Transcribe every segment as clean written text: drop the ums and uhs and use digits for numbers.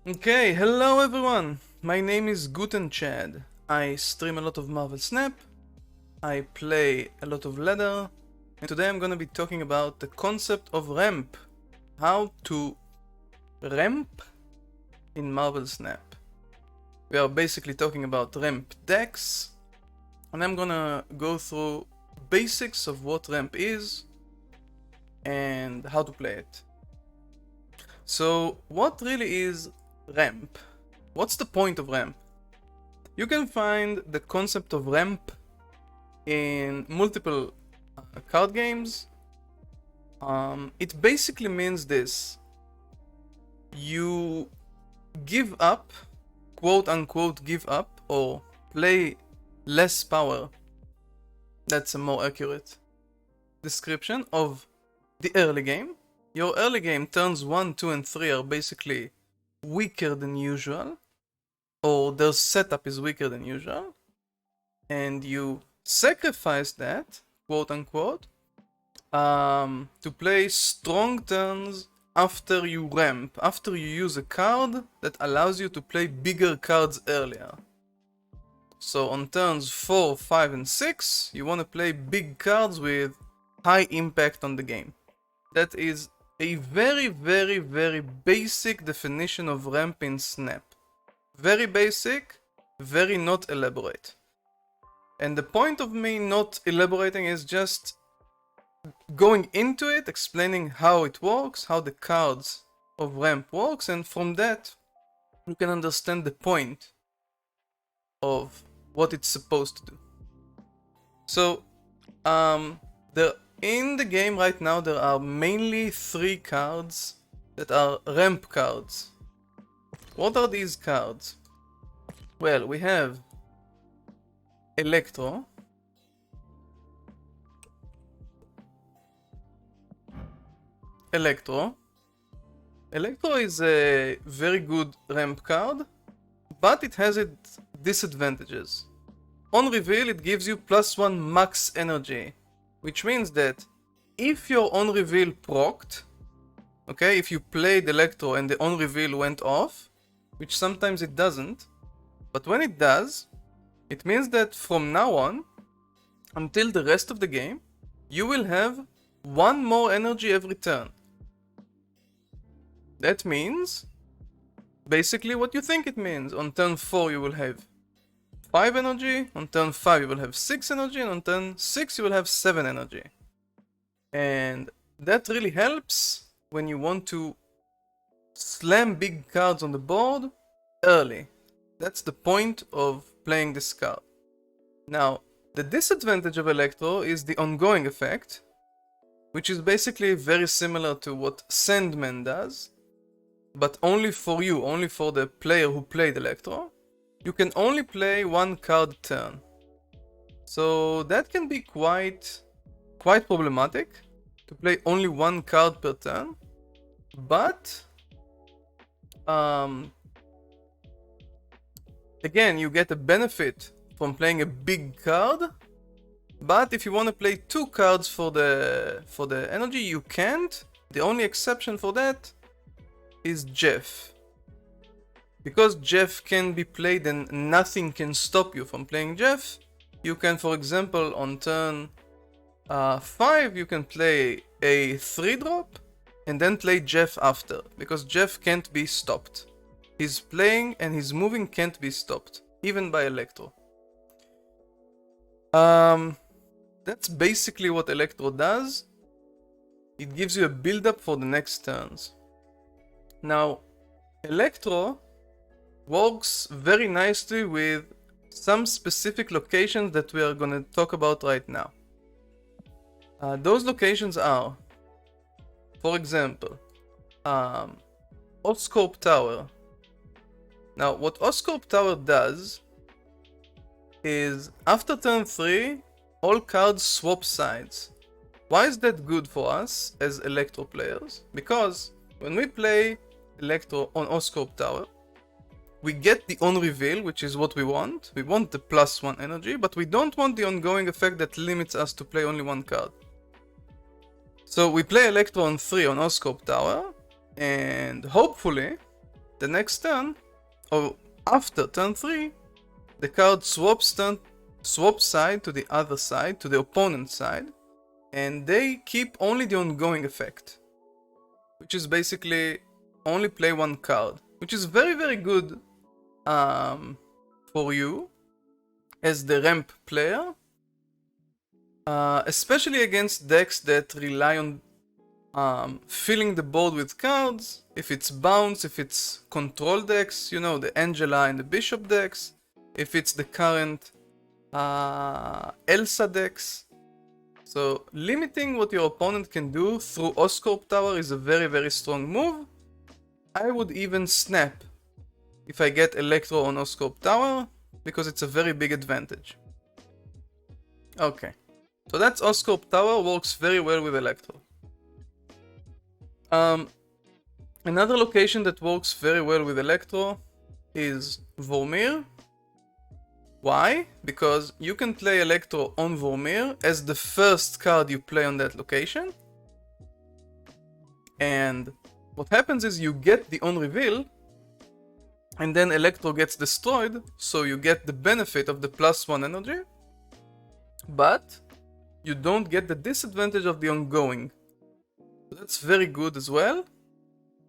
Okay, hello everyone. My name is Guten Chad. I stream a lot of Marvel Snap. I play a lot of Ladder. And today I'm gonna be talking about the concept of ramp. How to ramp in Marvel Snap. We are basically talking about ramp decks. And I'm gonna go through basics of what ramp is and how to play it. So, what really is ramp? What's the point of ramp? You can find the concept of ramp in multiple card games. It basically means this: you give up, quote unquote, give up, or play less power. That's a more accurate description of the early game. Your early game turns 1, 2, and 3 are basically weaker than usual, or their setup is weaker than usual, and you sacrifice that, quote unquote, to play strong turns after you ramp, after you use a card that allows you to play bigger cards earlier. So on turns 4, 5, and 6, you want to play big cards with high impact on the game. That is a very basic definition of ramp in Snap. Very basic, very not elaborate. And the point of me not elaborating is just going into it, explaining how it works, how the cards of ramp works, and from that you can understand the point of what it's supposed to do. So, in the game right now there are mainly 3 cards that are ramp cards. What are these cards? Well, we have Electro, Electro is a very good ramp card, but it has its disadvantages. On reveal it gives you +1 max energy, which means that if your on reveal procced, okay, if you played Electro and the on reveal went off, which sometimes it doesn't, but when it does, it means that from now on, until the rest of the game, you will have 1 more energy every turn. That means basically what you think it means. On turn 4 you will have 5 energy, on turn 5 you will have 6 energy, and on turn 6 you will have 7 energy. And that really helps when you want to slam big cards on the board early. That's the point of playing this card. Now, the disadvantage of Electro is the ongoing effect, which is basically very similar to what Sandman does, but only for you, only for the player who played Electro. You can only play 1 card turn. So that can be quite problematic, to play only 1 card per turn. But again, you get a benefit from playing a big card. But if you want to play 2 cards for the energy, you can't. The only exception for that is Jeff. Because Jeff can be played and nothing can stop you from playing Jeff, you can, for example, on turn 5, you can play a 3-drop and then play Jeff after, because Jeff can't be stopped. His playing and his moving can't be stopped, even by Electro. That's basically what Electro does. It gives you a build-up for the next turns. Now, Electro works very nicely with some specific locations that we are going to talk about right now. Those locations are, for example, Oscorp Tower. Now, what Oscorp Tower does is, after turn 3, all cards swap sides. Why is that good for us as Electro players? Because when we play Electro on Oscorp Tower, we get the on reveal, which is what we want. We want the +1 energy, but we don't want the ongoing effect that limits us to play only 1 card. So we play Electro on 3 on Oscorp Tower, and hopefully the next turn, or after turn 3, the card swaps side to the other side, to the opponent's side, and they keep only the ongoing effect, which is basically only play one card, which is very, very good for you as the ramp player, especially against decks that rely on filling the board with cards. If it's bounce, if it's control decks, you know, the Angela and the Bishop decks, if it's the current Elsa decks. So limiting what your opponent can do through Oscorp Tower is a very, very strong move. I would even snap if I get Electro on Oscorp Tower, because it's a very big advantage. Okay, so that's Oscorp Tower, works very well with Electro. Another location that works very well with Electro is Vormir. Why? Because you can play Electro on Vormir as the first card you play on that location. And what happens is you get the on reveal, and then Electro gets destroyed, so you get the benefit of the +1 energy, but you don't get the disadvantage of the ongoing. So that's very good as well.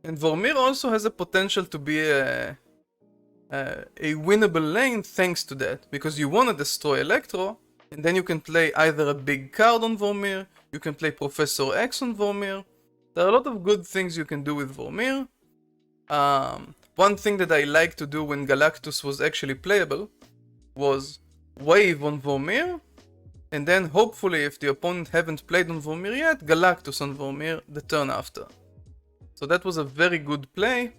And Vormir also has a potential to be a winnable lane thanks to that, because you want to destroy Electro, and then you can play either a big card on Vormir, you can play Professor X on Vormir. There are a lot of good things you can do with Vormir. One thing that I liked to do when Galactus was actually playable was wave on Vormir, and then hopefully, if the opponent haven't played on Vormir yet, Galactus on Vormir the turn after. So that was a very good play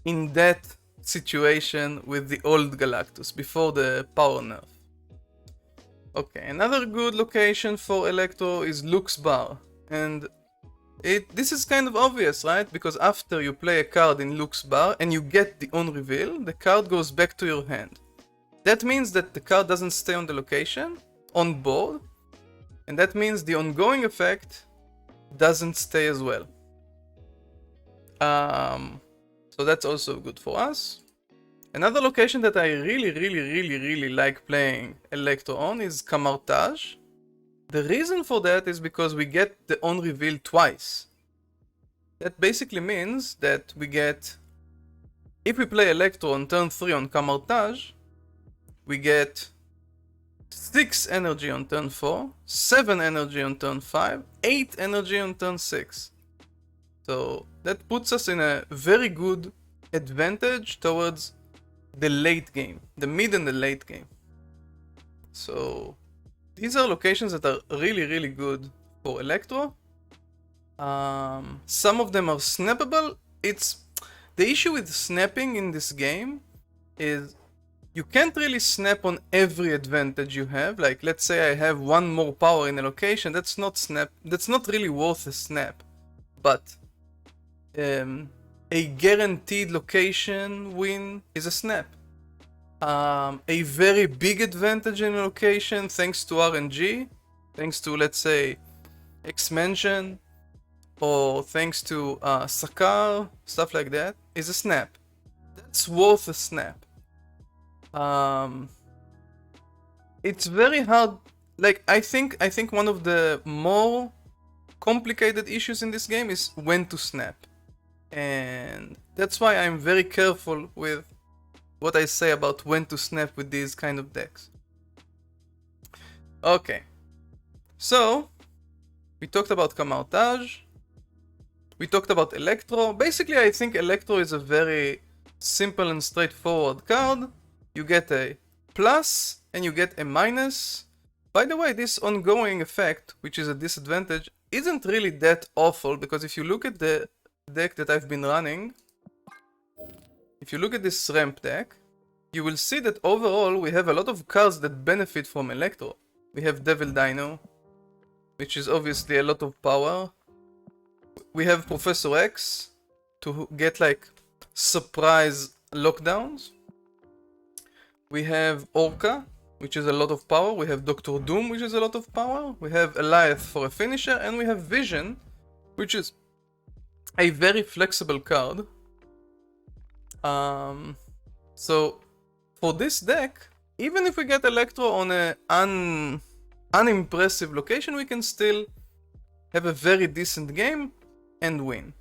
in that situation with the old Galactus before the power nerf. Okay, another good location for Electro is Lux Bar, and this is kind of obvious, right? Because after you play a card in Lux Bar and you get the on reveal, the card goes back to your hand. That means that the card doesn't stay on the location, on board, and that means the ongoing effect doesn't stay as well. So that's also good for us. Another location that I really like playing Electro on is Camartage. The reason for that is because we get the on reveal twice. That basically means that we get, if we play Electro on turn 3 on Camartage, we get 6 energy on turn 4, 7 energy on turn 5, 8 energy on turn 6. So that puts us in a very good advantage towards the late game, the mid and the late game. So these are locations that are really good for Electro. Some of them are snappable. It's the issue with snapping in this game is you can't really snap on every advantage you have. Like, let's say I have one more power in a location, that's not really worth a snap. But a guaranteed location win is a snap. A very big advantage in a location thanks to RNG, thanks to, let's say, X-Mansion, or thanks to Sakar, stuff like that, is a snap. That's worth a snap. It's very hard. Like, I think one of the more complicated issues in this game is when to snap, and that's why I'm very careful with what I say about when to snap with these kind of decks. Okay, so we talked about Camartage, we talked about Electro. Basically, I think Electro is a very simple and straightforward card. You get a plus and you get a minus. By the way, this ongoing effect, which is a disadvantage, isn't really that awful, because if you look at the deck that I've been running, if you look at this ramp deck, you will see that overall we have a lot of cards that benefit from Electro. We have Devil Dino, which is obviously a lot of power. We have Professor X to get like surprise lockdowns. We have Orca, which is a lot of power. We have Doctor Doom, which is a lot of power. We have Eliath for a finisher, and we have Vision, which is a very flexible card. So for this deck, even if we get Electro on a unimpressive location, we can still have a very decent game and win.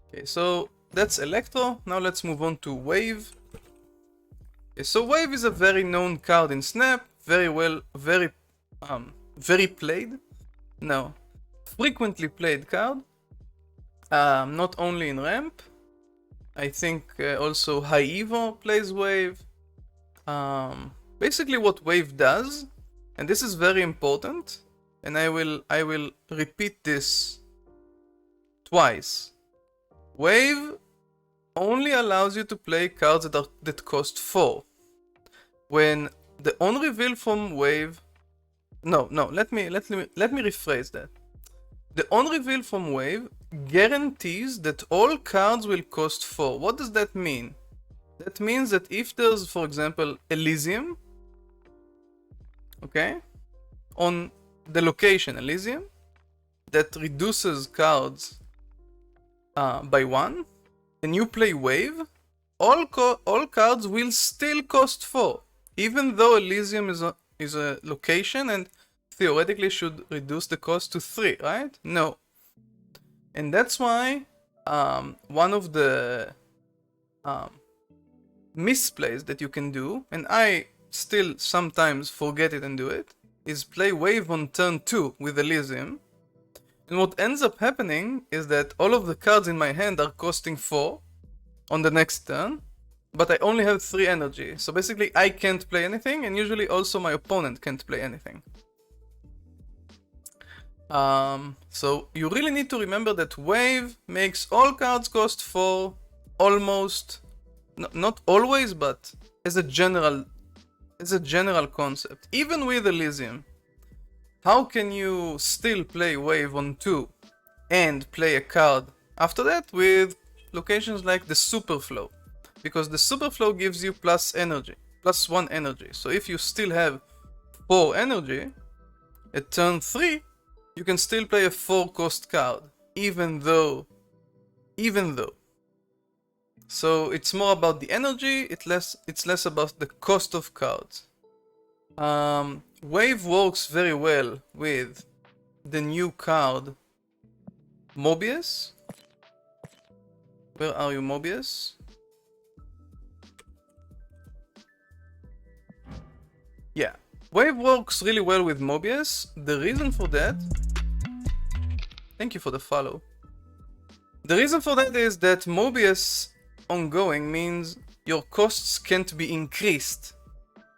Okay, so that's Electro. Now let's move on to Wave. Okay, so Wave is a very known card in Snap, very played. No, frequently played card. Not only in Ramp. I think also High Evo plays Wave. Basically what Wave does, and this is very important, and I will repeat this twice. Wave only allows you to play cards that cost 4. When the on reveal from Wave, let me rephrase that. The on reveal from Wave guarantees that all cards will cost 4. What does that mean? That means that if there's, for example, Elysium, okay, on the location Elysium, that reduces cards by 1, and you play Wave, all cards will still cost 4, even though Elysium is a location and theoretically should reduce the cost to 3, right? No. And that's why one of the misplays that you can do, and I still sometimes forget it and do it, is play Wave on turn 2 with Elysium. And what ends up happening is that all of the cards in my hand are costing 4 on the next turn, but I only have 3 energy. So basically I can't play anything, and usually also my opponent can't play anything. So you really need to remember that Wave makes all cards cost 4, almost, not always, but as a general concept. Even with Elysium, how can you still play Wave on 2 and play a card after that with locations like the Superflow? Because the Superflow gives you plus 1 energy. So if you still have 4 energy, at turn 3, you can still play a 4 cost card, even though. So it's more about the energy, it's less about the cost of cards. Wave works very well with the new card Mobius. Where are you, Mobius? Yeah, Wave works really well with Mobius. The reason for that... Thank you for the follow. The reason for that is that Mobius ongoing means your costs can't be increased.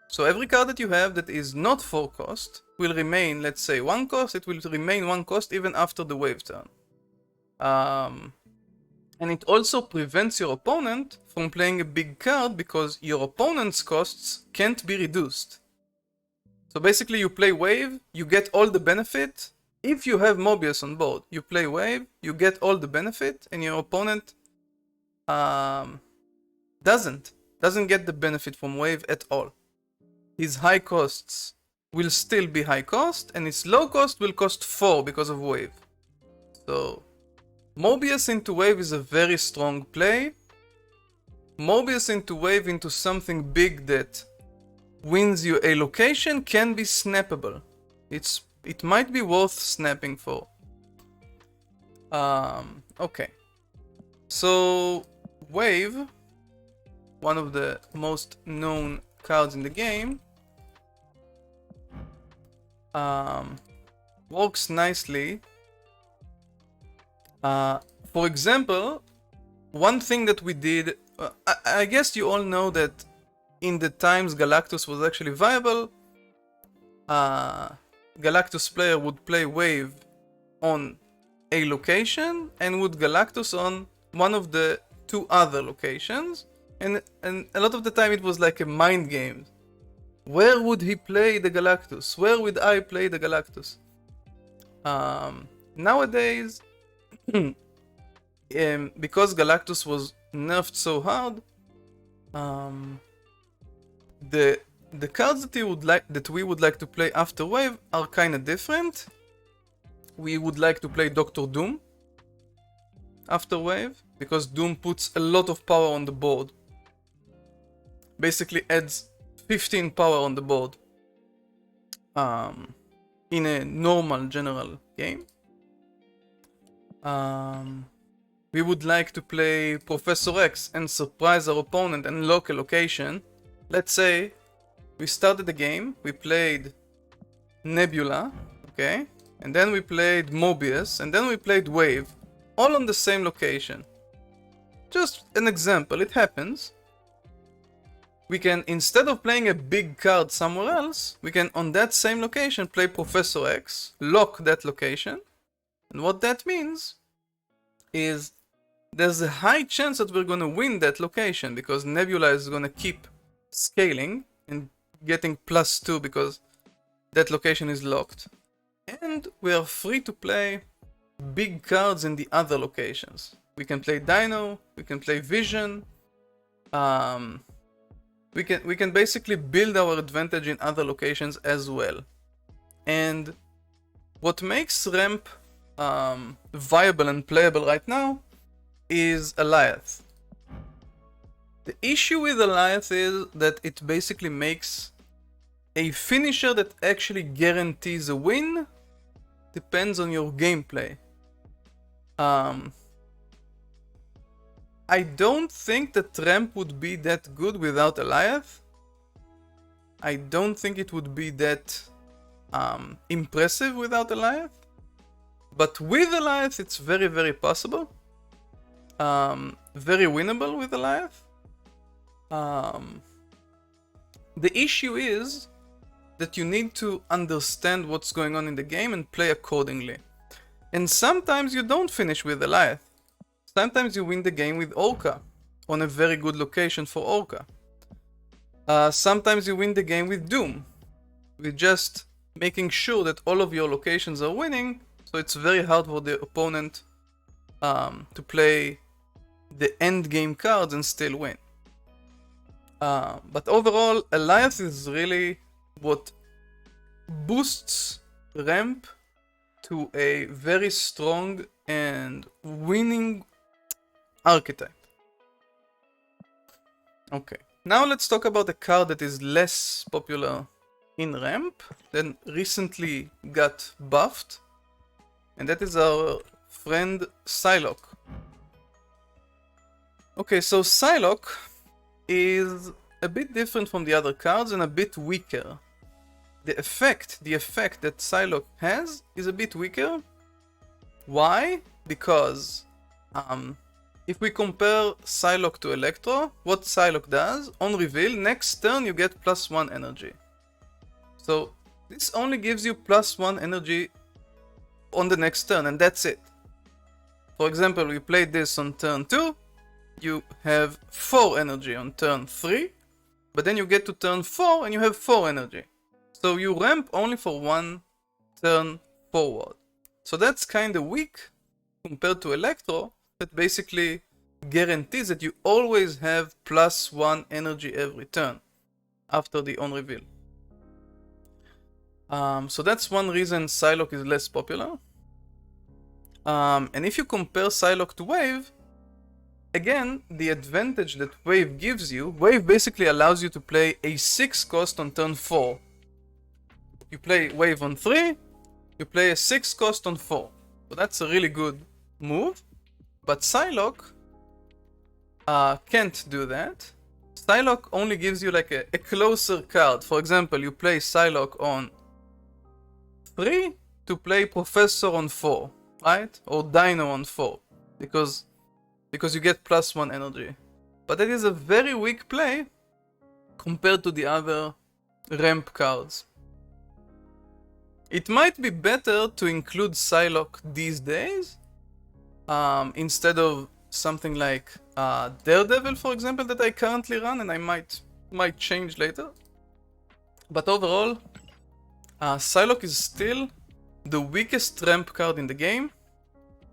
So every card that you have that is not 4 cost will remain, let's say, 1 cost. It will remain 1 cost even after the Wave turn. And it also prevents your opponent from playing a big card because your opponent's costs can't be reduced. So basically you play Wave, you get all the benefit. If you have Mobius on board, you play Wave, you get all the benefit, and your opponent doesn't get the benefit from Wave at all. His high costs will still be high cost, and his low cost will cost 4 because of Wave. So Mobius into Wave is a very strong play. Mobius into Wave into something big that wins you a location can be snappable. It might be worth snapping for. Okay. So Wave, one of the most known cards in the game, works nicely. For example, one thing that we did, I guess you all know that in the times Galactus was actually viable, Galactus player would play Wave on a location and would Galactus on one of the 2 other locations, and a lot of the time it was like a mind game. Where would he play the Galactus? Where would I play the Galactus? Nowadays, because Galactus was nerfed so hard, the cards that we would like to play after Wave are kind of different. We would like to play Doctor Doom. after Wave, because Doom puts a lot of power on the board. Basically adds 15 power on the board in a normal general game. We would like to play Professor X and surprise our opponent and lock a location. Let's say we started the game, we played Nebula, okay, and then we played Mobius, and then we played Wave, all on the same location. Just an example, it happens. We can, instead of playing a big card somewhere else, we can on that same location play Professor X, lock that location, and what that means is there's a high chance that we're gonna win that location because Nebula is gonna keep scaling and getting +2 because that location is locked. And we are free to play big cards in the other locations. We can play Dino, we can play Vision, we can basically build our advantage in other locations as well. And what makes Ramp viable and playable right now is Alioth. The issue with Alioth is that it basically makes a finisher that actually guarantees a win depends on your gameplay. I don't think that Ramp would be that good without Alioth. I don't think it would be that impressive without Alioth. But with Alioth, it's very, very possible. Very winnable with Alioth. The issue is that you need to understand what's going on in the game and play accordingly. And sometimes you don't finish with Alioth. Sometimes you win the game with Orca on a very good location for Orca. Sometimes you win the game with Doom, with just making sure that all of your locations are winning, so it's very hard for the opponent to play the end game cards and still win. But overall, Alioth is really what boosts Ramp to a very strong and winning archetype. Okay, now let's talk about a card that is less popular in Ramp, then recently got buffed, and that is our friend Psylocke. Okay, so Psylocke is a bit different from the other cards and a bit weaker. The effect that Psylocke has is a bit weaker. Why? Because if we compare Psylocke to Electro, what Psylocke does, on reveal, next turn you get +1 energy. So this only gives you +1 energy on the next turn, and that's it. For example, we played this on turn 2, you have 4 energy on turn 3, but then you get to turn 4 and you have 4 energy. So you ramp only for 1 turn forward. So that's kinda weak compared to Electro, that basically guarantees that you always have +1 energy every turn after the on reveal. So that's one reason Psylocke is less popular. And if you compare Psylocke to Wave, again, the advantage that Wave gives you, Wave basically allows you to play a 6 cost on turn 4. You play Wave on 3, you play a 6 cost on 4. So that's a really good move. But Psylocke can't do that. Psylocke only gives you like a closer card. For example, you play Psylocke on 3 to play Professor on 4, right? Or Dino on 4, because you get +1 energy. But that is a very weak play compared to the other ramp cards. It might be better to include Psylocke these days, instead of something like Daredevil, for example, that I currently run, and I might change later. But overall, Psylocke is still the weakest ramp card in the game.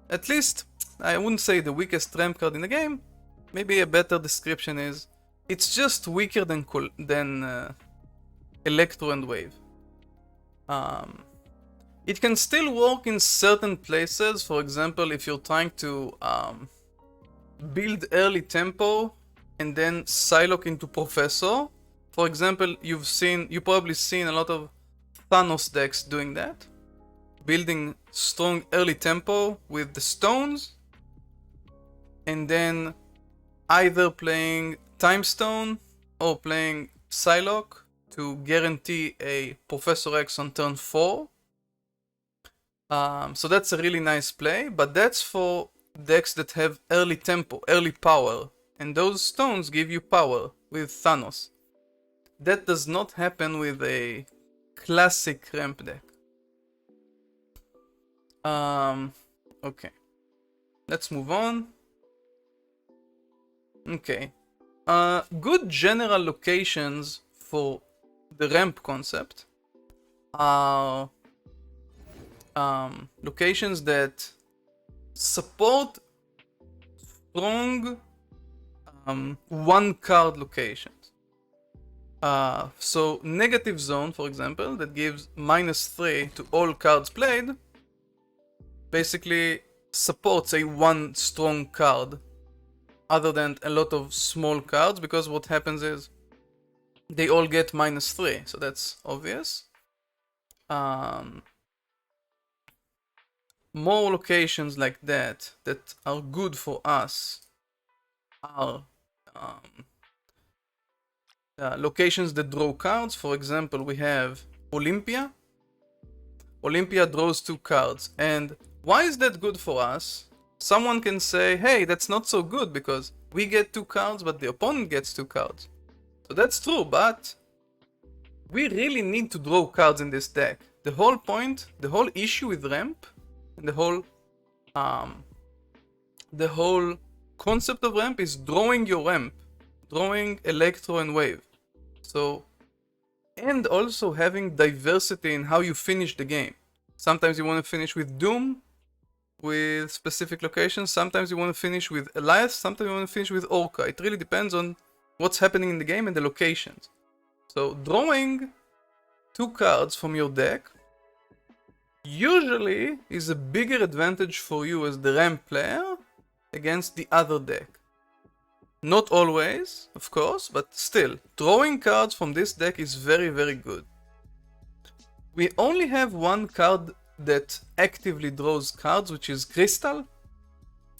At least, I wouldn't say the weakest ramp card in the game. Maybe a better description is, it's just weaker than Electro and Wave. It can still work in certain places. For example, if you're trying to build early tempo and then Psylocke into Professor. For example, you've probably seen a lot of Thanos decks doing that. Building strong early tempo with the stones, and then either playing Time Stone or playing Psylocke to guarantee a Professor X on turn 4. So that's a really nice play, but that's for decks that have early tempo, early power, and those stones give you power with Thanos. That does not happen with a classic ramp deck. Okay. Let's move on. Okay. Good general locations for the ramp concept are locations that support strong one card locations. So negative zone, for example, that gives -3 to all cards played, basically supports a one strong card other than a lot of small cards, because what happens is they all get -3, so that's obvious. More locations like that are good for us are locations that draw cards. For example, we have Olympia. Olympia draws 2 cards, and why is that good for us? Someone can say, hey, that's not so good because we get 2 cards but the opponent gets 2 cards. So that's true, but we really need to draw cards in this deck. The whole point, the whole issue with ramp, and the whole concept of ramp is drawing your ramp, drawing Electro and Wave. So, and also having diversity in how you finish the game. Sometimes you want to finish with Doom, with specific locations. Sometimes you want to finish with Elias. Sometimes you want to finish with Orca. It really depends on what's happening in the game and the locations. So drawing 2 cards from your deck usually is a bigger advantage for you as the ramp player against the other deck. Not always, of course, but still, drawing cards from this deck is very, very good. We only have one card that actively draws cards, which is Crystal.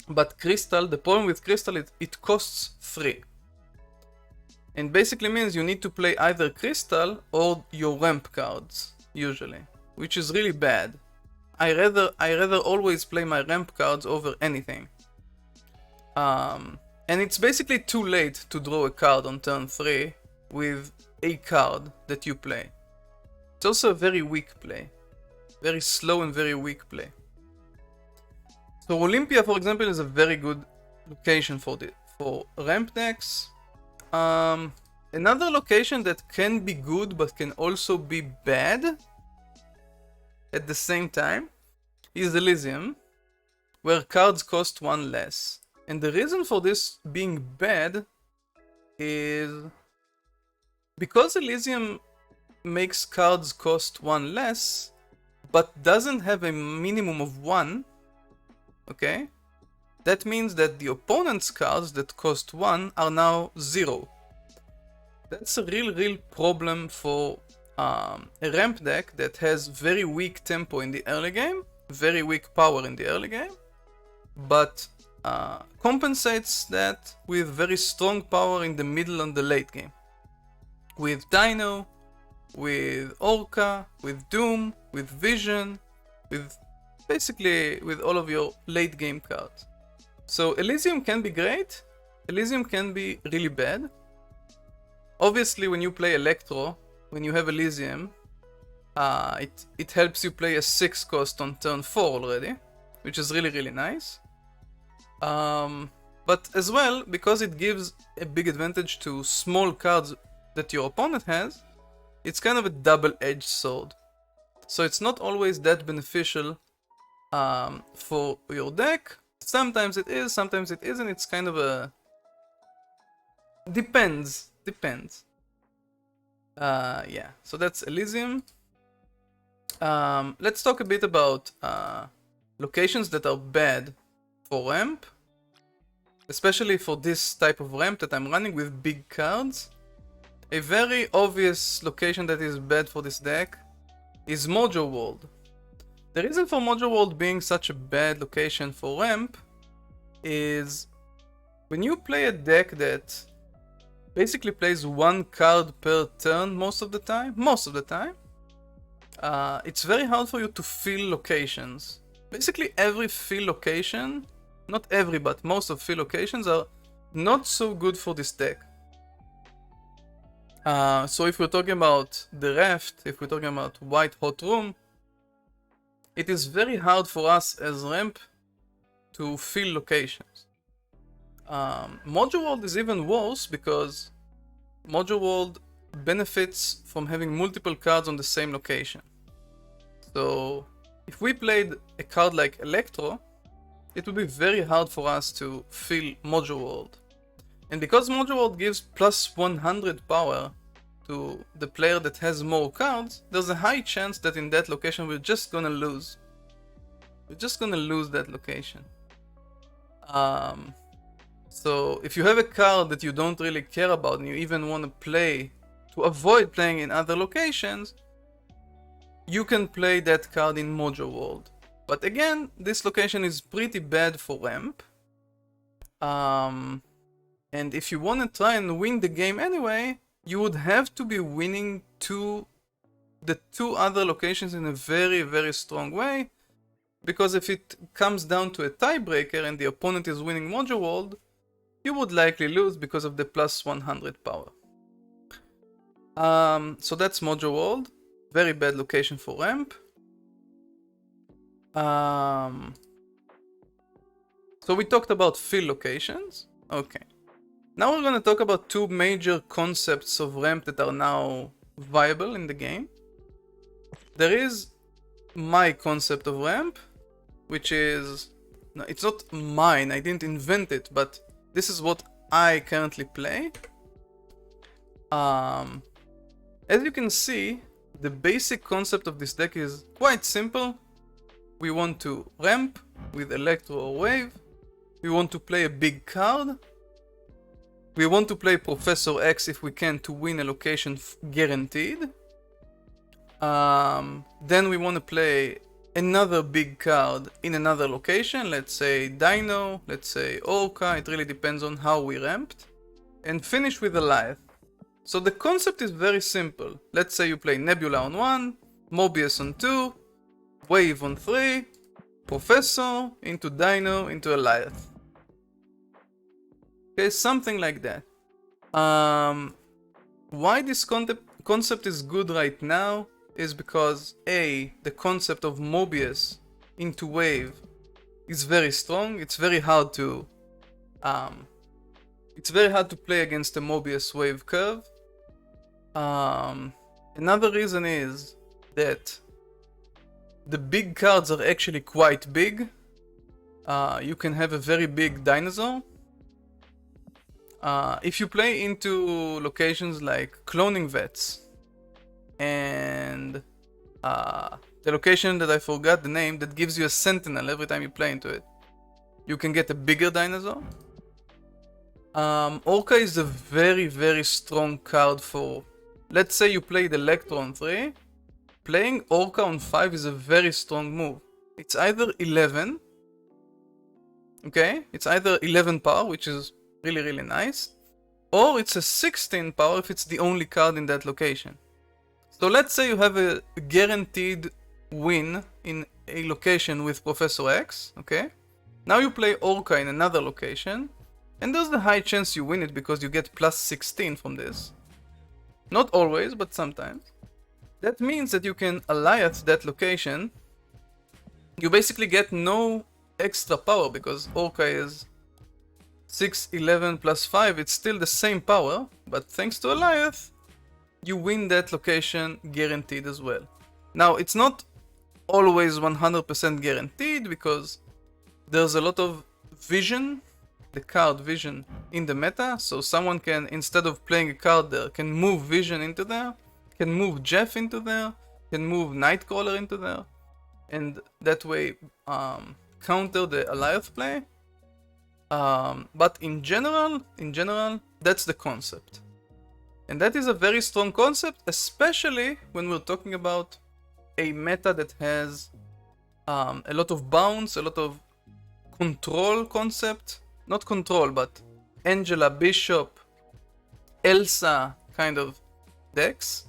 But Crystal, the problem with Crystal, it costs 3. And basically means you need to play either Crystal or your ramp cards, usually. Which is really bad. I rather always play my ramp cards over anything. And it's basically too late to draw a card on turn 3 with a card that you play. It's also a very weak play. Very slow and very weak play. So Olympia, for example, is a very good location for ramp decks. Another location that can be good but can also be bad at the same time is Elysium, where cards cost 1 less. And the reason for this being bad is because Elysium makes cards cost 1 less, but doesn't have a minimum of 1, okay? That means that the opponent's cards that cost 1 are now 0. That's a real problem for a ramp deck that has very weak tempo in the early game, very weak power in the early game, but compensates that with very strong power in the middle and the late game. With Dino, with Orca, with Doom, with Vision, with basically with all of your late game cards. So Elysium can be great, Elysium can be really bad. Obviously when you play Electro, when you have Elysium, it helps you play a 6 cost on turn 4 already, which is really nice. But as well, because it gives a big advantage to small cards that your opponent has, it's kind of a double-edged sword. So it's not always that beneficial for your deck. Sometimes it is, sometimes it isn't. It's kind of a... Depends. Yeah, so that's Elysium. Let's talk a bit about locations that are bad for ramp, especially for this type of ramp that I'm running with big cards. A very obvious location that is bad for this deck is Mojo World. The reason for Mojo World being such a bad location for ramp is when you play a deck that basically plays one card per turn most of the time, it's very hard for you to fill locations. Basically every fill location, not every but most of fill locations are not so good for this deck. So if we're talking about the Raft, if we're talking about White Hot Room, it is very hard for us as ramp to fill locations. Mojo World is even worse because Mojo World benefits from having multiple cards on the same location. So if we played a card like Electro, it would be very hard for us to fill Mojo World. And because Mojo World gives plus 100 power to the player that has more cards, there's a high chance that in that location we're just gonna lose. We're just gonna lose that location. So if you have a card that you don't really care about and you even want to play to avoid playing in other locations, you can play that card in Mojo World. But again, this location is pretty bad for ramp. And if you want to try and win the game anyway, you would have to be winning the two other locations in a very, very strong way. Because if it comes down to a tiebreaker and the opponent is winning Mojo World, you would likely lose because of the plus 100 power. So that's Mojo World. Very bad location for ramp. So we talked about fill locations. Okay. Now we're going to talk about two major concepts of ramp that are now viable in the game. There is my concept of ramp, which is... No, it's not mine, I didn't invent it, but this is what I currently play. As you can see, the basic concept of this deck is quite simple. We want to ramp with Electro or Wave. We want to play a big card. We want to play Professor X if we can to win a location guaranteed. Then we want to play another big card in another location, let's say Dino, let's say Orca, it really depends on how we ramped, and finish with Goliath. So the concept is very simple. Let's say you play Nebula on 1, Mobius on 2, Wave on 3, Professor, into Dino, into Goliath. Okay, something like that. Why this concept is good right now is because the concept of Mobius into Wave is very strong. It's very hard to play against the Mobius Wave curve. Another reason is that the big cards are actually quite big. You can have a very big dinosaur. If you play into locations like Cloning Vets and the location that I forgot the name that gives you a sentinel every time you play into it, you can get a bigger dinosaur. Orca is a very, very strong card for... Let's say you played Electro on 3. Playing Orca on 5 is a very strong move. It's either 11. Okay? It's either 11 power, which is really, really nice. Or it's a 16 power if it's the only card in that location. So let's say you have a guaranteed win in a location with Professor X. Okay? Now you play Orca in another location. And there's a high chance you win it because you get plus 16 from this. Not always, but sometimes. That means that you can Goliath that location. You basically get no extra power because Orca is 6, 11 plus 5. It's still the same power, but thanks to Goliath, you win that location guaranteed as well. Now, it's not always 100% guaranteed because there's a lot of vision, the card vision in the meta, so someone can, instead of playing a card there, can move Vision into there, can move Jeff into there, can move Nightcrawler into there, and that way counter the Alioth play. But in general, that's the concept. And that is a very strong concept, especially when we're talking about a meta that has a lot of bounce, a lot of control concept. Not control, but Angela, Bishop, Elsa kind of decks.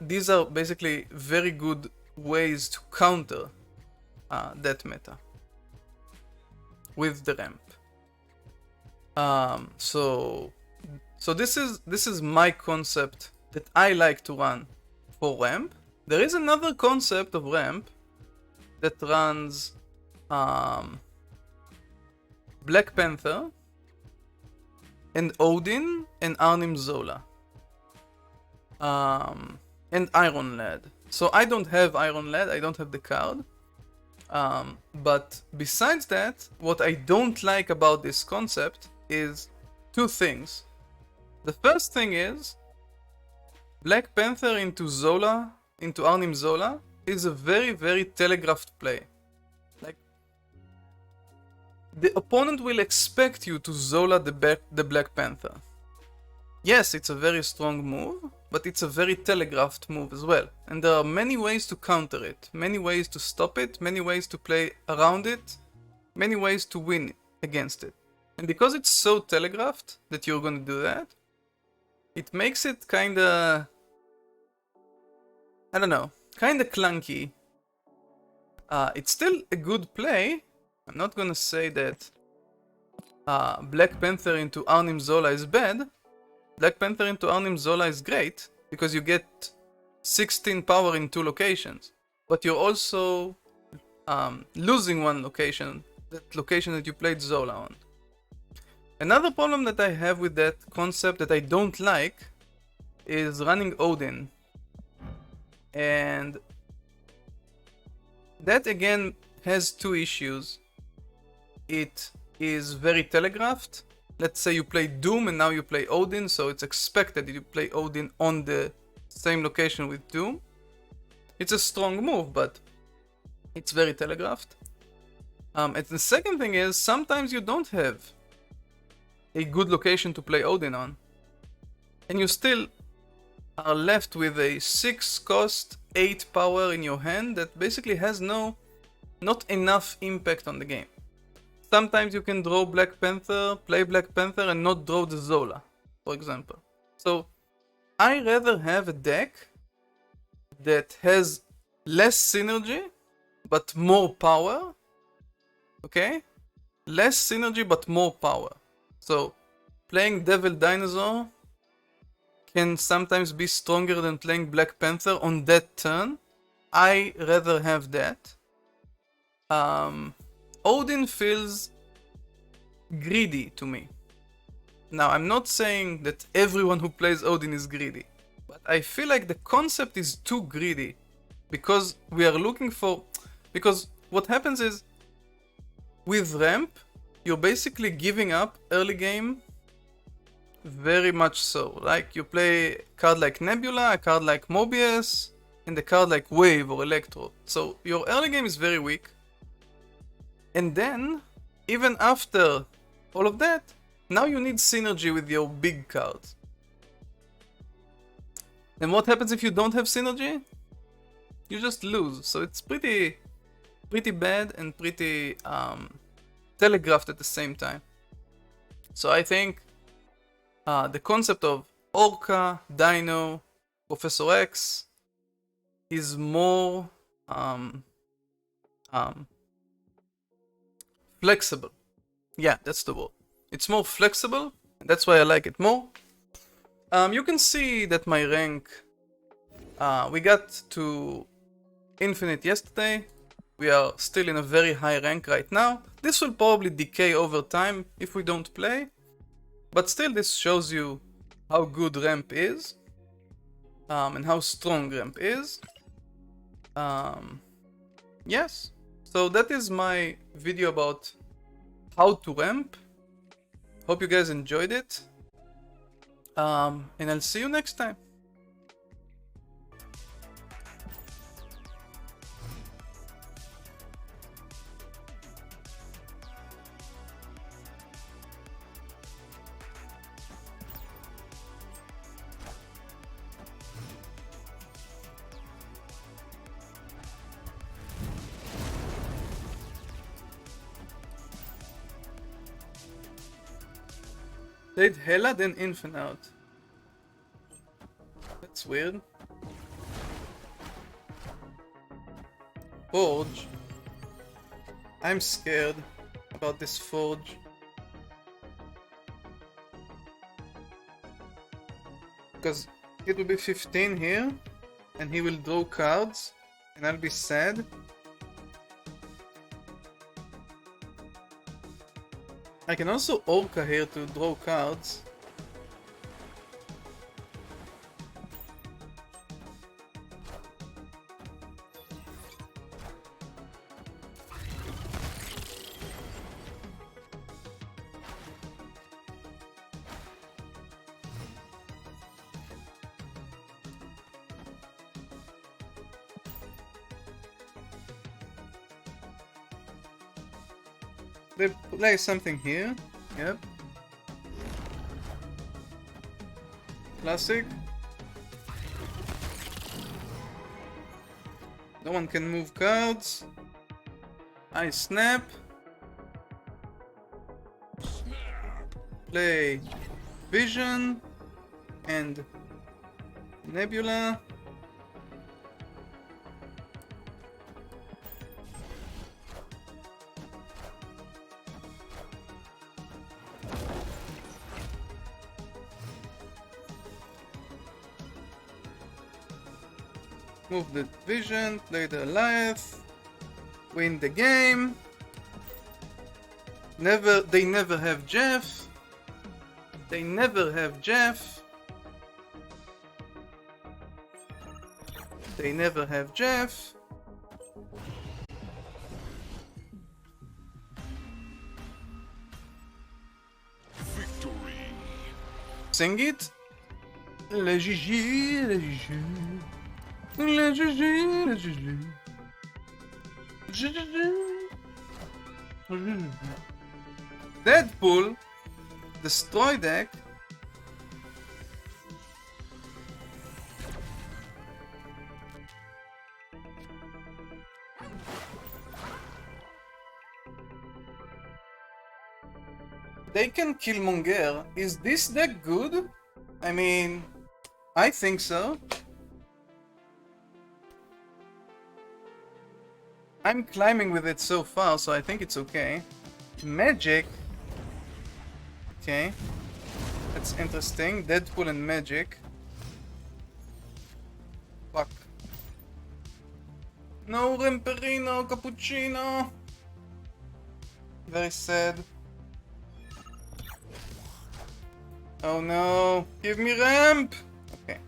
These are basically very good ways to counter that meta with the ramp. So this is my concept that I like to run for ramp. There is another concept of ramp that runs Black Panther and Odin and Arnim Zola and Iron Lad. So I don't have Iron Lad, I don't have the card. But besides that, what I don't like about this concept is two things. The first thing is Black Panther into Zola, into Arnim Zola, is a very, very telegraphed play. Like, the opponent will expect you to Zola the Black Panther. Yes, it's a very strong move, but it's a very telegraphed move as well. And there are many ways to counter it, many ways to stop it, many ways to play around it, many ways to win against it. And because it's so telegraphed that you're gonna do that, it makes it kinda, I don't know, kinda clunky. It's still a good play. I'm not gonna say that Black Panther into Arnim Zola is bad. Black Panther into Arnim Zola is great, because you get 16 power in 2 locations. But you're also losing one location, that location that you played Zola on. Another problem that I have with that concept that I don't like is running Odin. And that again has two issues. It is very telegraphed. Let's say you play Doom and now you play Odin, so it's expected that you play Odin on the same location with Doom. It's a strong move, but it's very telegraphed. And the second thing is, sometimes you don't have a good location to play Odin on, and you still are left with a 6 cost, 8 power in your hand that basically has not enough impact on the game. Sometimes you can draw Black Panther, play Black Panther, and not draw the Zola, for example. So I rather have a deck that has less synergy but more power. Okay? Less synergy but more power. So playing Devil Dinosaur can sometimes be stronger than playing Black Panther on that turn. I rather have that. Odin feels greedy to me. Now, I'm not saying that everyone who plays Odin is greedy, but I feel like the concept is too greedy, because we are looking for... Because what happens is, with ramp, you're basically giving up early game, very much so. Like, you play a card like Nebula, a card like Mobius, and a card like Wave or Electro. So your early game is very weak. And then, even after all of that, now you need synergy with your big cards. And what happens if you don't have synergy? You just lose. So it's pretty bad and pretty telegraphed at the same time. So I think the concept of Orca, Dino, Professor X is more flexible. Yeah, that's the word. It's more flexible, and that's why I like it more. You can see that my rank, we got to Infinite yesterday. We are still in a very high rank right now. This will probably decay over time if we don't play. But still, this shows you how good ramp is. And how strong ramp is. Yes. So that is my video about how to ramp. Hope you guys enjoyed it. And I'll see you next time. Played Hela, then Infinite. That's weird. Forge. I'm scared about this Forge. Because it will be 15 here, and he will draw cards, and I'll be sad. I can also Orca here to draw cards. They play something here. Yep. Classic. No one can move cards. I snap. Play Vision and Nebula. Move the Vision, play the Goliath, win the game. They never have Jeff. They never have Jeff. They never have Jeff. Victory. Sing it. Le Gigi, le Gigi. Le Gigi, le Gigi. Deadpool, destroy deck. They can kill Monger. Is this deck good? I mean, I think so. I'm climbing with it so far, so I think it's okay. Magic. Okay. That's interesting. Deadpool and Magic. Fuck. No Remperino, Cappuccino. Very sad. Oh no. Give me ramp. Okay.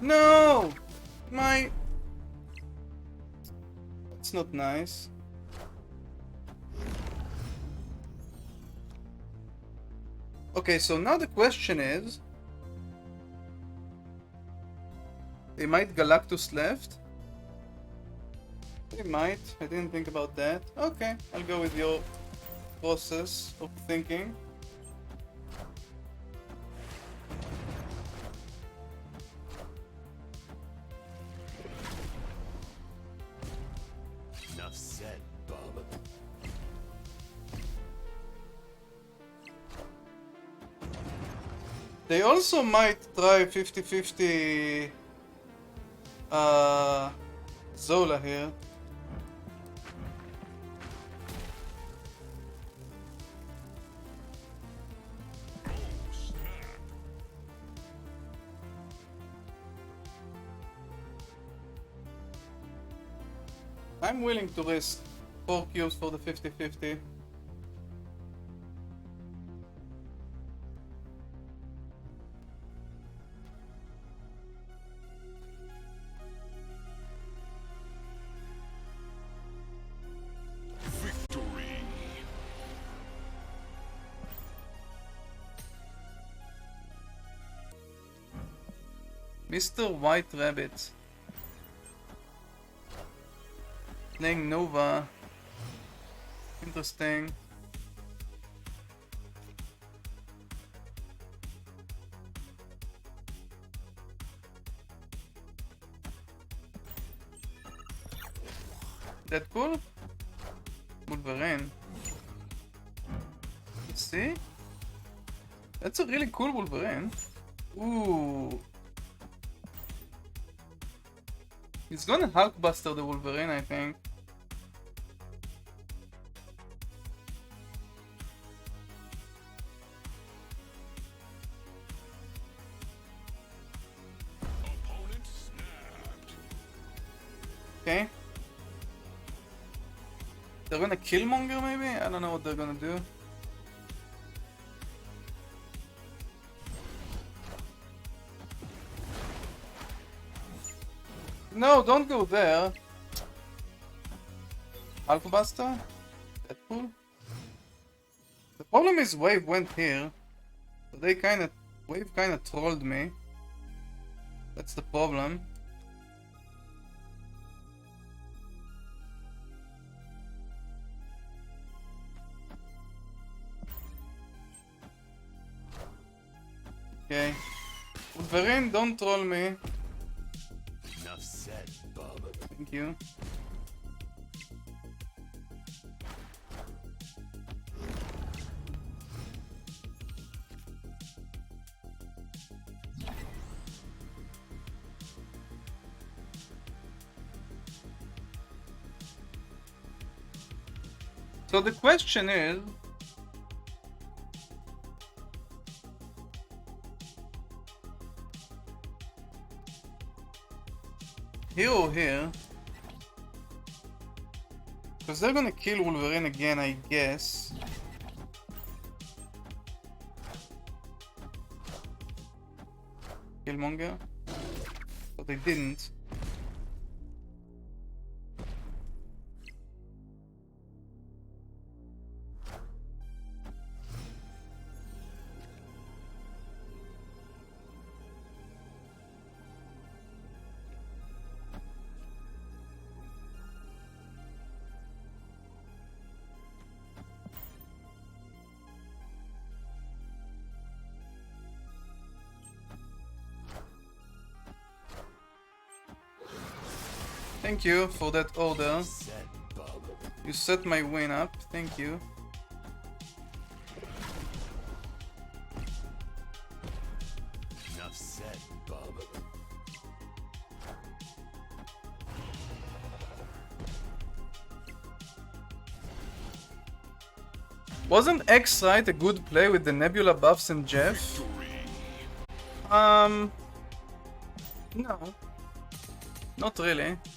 No! My... It's not nice. Okay, so now the question is... They might Galactus left. They might. I didn't think about that. Okay, I'll go with your process of thinking. Enough said, Bob. They also might try 50-50 Zola here. I'm willing to risk 4 cubes for the 50-50. Victory. Mr. White Rabbit. Playing Nova. Interesting. That cool? Wolverine. See? That's a really cool Wolverine. Ooh. He's gonna Hulkbuster the Wolverine, I think. Opponent snapped. Okay. They're gonna Killmonger maybe? I don't know what they're gonna do. No, don't go there. Hulkbuster? Deadpool? The problem is Wave went here. So they Wave kinda trolled me. That's the problem. Okay. Wolverine, don't troll me. Enough said, bub. Thank you. So the question is, here or here? Because they're gonna kill Wolverine again, I guess. Killmonger? But they didn't. Thank you for that order. Said, bub. You set my win up. Thank you. Enough said, bub. Wasn't X-Rite a good play with the Nebula buffs and Jeff? Victory. No. Not really.